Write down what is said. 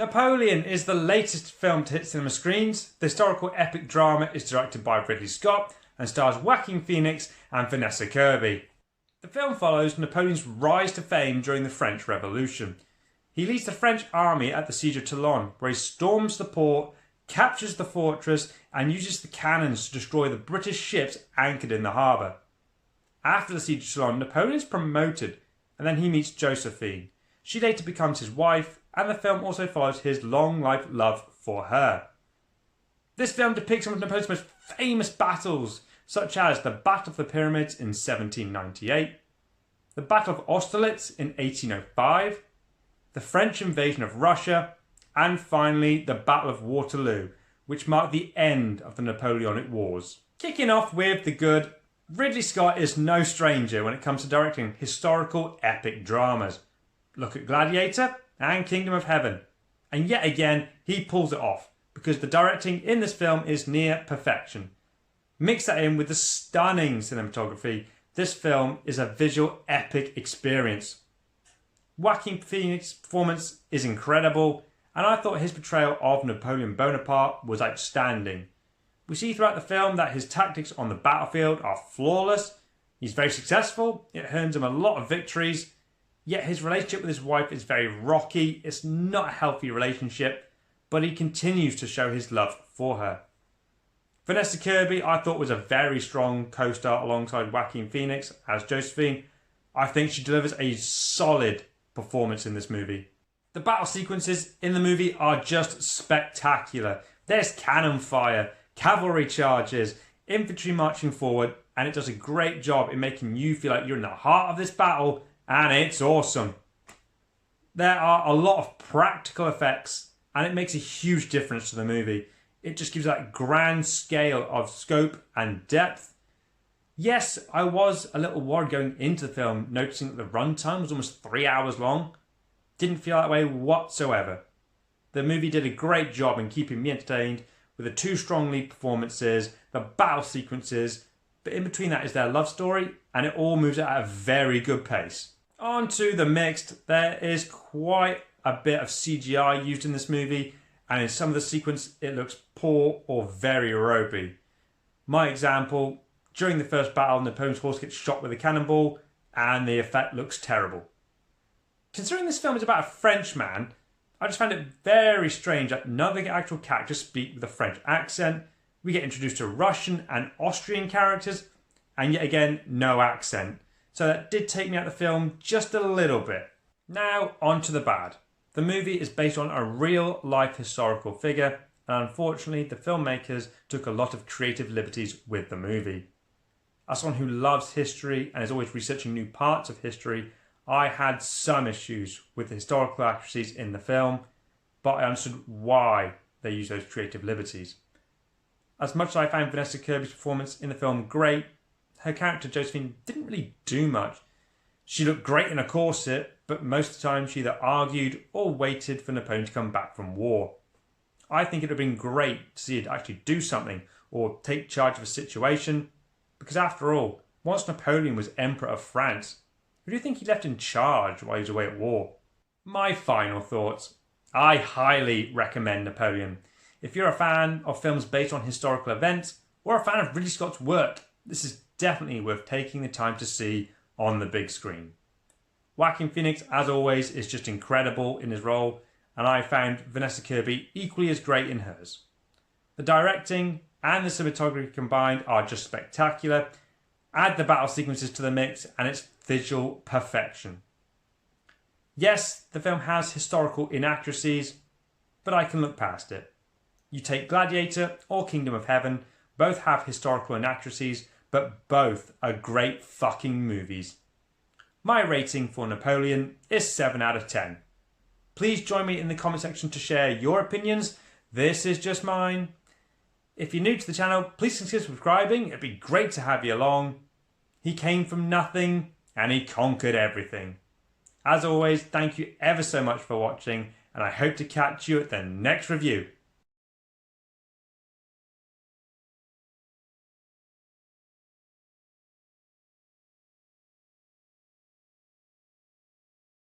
Napoleon is the latest film to hit cinema screens. The historical epic drama is directed by Ridley Scott and stars Joaquin Phoenix and Vanessa Kirby. The film follows Napoleon's rise to fame during the French Revolution. He leads the French army at the siege of Toulon, where he storms the port, captures the fortress and uses the cannons to destroy the British ships anchored in the harbour. After the siege of Toulon, Napoleon is promoted and then he meets Josephine. She later becomes his wife, and the film also follows his long life love for her. This film depicts some of Napoleon's most famous battles, such as the Battle of the Pyramids in 1798, the Battle of Austerlitz in 1805, the French invasion of Russia, and finally the Battle of Waterloo, which marked the end of the Napoleonic Wars. Kicking off with the good, Ridley Scott is no stranger when it comes to directing historical epic dramas. Look at Gladiator and Kingdom of Heaven. And yet again, he pulls it off, because the directing in this film is near perfection. Mix that in with the stunning cinematography, this film is a visual epic experience. Joaquin Phoenix's performance is incredible, and I thought his portrayal of Napoleon Bonaparte was outstanding. We see throughout the film that his tactics on the battlefield are flawless. He's very successful, it earns him a lot of victories, yet his relationship with his wife is very rocky. It's not a healthy relationship, but he continues to show his love for her. Vanessa Kirby I thought was a very strong co-star alongside Joaquin Phoenix as Josephine. I think she delivers a solid performance in this movie. The battle sequences in the movie are just spectacular. There's cannon fire, cavalry charges, infantry marching forward, and it does a great job in making you feel like you're in the heart of this battle, and it's awesome. There are a lot of practical effects, and it makes a huge difference to the movie. It just gives that grand scale of scope and depth. Yes, I was a little worried going into the film, noticing that the runtime was almost 3 hours long. Didn't feel that way whatsoever. The movie did a great job in keeping me entertained with the two strong lead performances, the battle sequences, but in between that is their love story, and it all moves at a very good pace. On to the mixed. There is quite a bit of CGI used in this movie, and in some of the sequence it looks poor or very ropey. My example, during the first battle, Napoleon's horse gets shot with a cannonball, and the effect looks terrible. Considering this film is about a French man, I just found it very strange that none of the actual characters speak with a French accent. We get introduced to Russian and Austrian characters, and yet again, no accent. So that did take me out of the film just a little bit. Now, on to the bad. The movie is based on a real-life historical figure, and unfortunately, the filmmakers took a lot of creative liberties with the movie. As someone who loves history and is always researching new parts of history, I had some issues with the historical accuracies in the film, but I understood why they used those creative liberties. As much as I found Vanessa Kirby's performance in the film great, her character Josephine didn't really do much. She looked great in a corset, but most of the time she either argued or waited for Napoleon to come back from war. I think it would have been great to see her actually do something or take charge of a situation, because after all, once Napoleon was Emperor of France, who do you think he left in charge while he was away at war? My final thoughts. I highly recommend Napoleon. If you're a fan of films based on historical events, or a fan of Ridley Scott's work, this is definitely worth taking the time to see on the big screen. Joaquin Phoenix, as always, is just incredible in his role, and I found Vanessa Kirby equally as great in hers. The directing and the cinematography combined are just spectacular. Add the battle sequences to the mix and it's visual perfection. Yes, the film has historical inaccuracies, but I can look past it. You take Gladiator or Kingdom of Heaven, both have historical inaccuracies, but both are great fucking movies. My rating for Napoleon is 7 out of 10. Please join me in the comment section to share your opinions. This is just mine. If you're new to the channel, please consider subscribing. It'd be great to have you along. He came from nothing and he conquered everything. As always, thank you ever so much for watching, and I hope to catch you at the next review.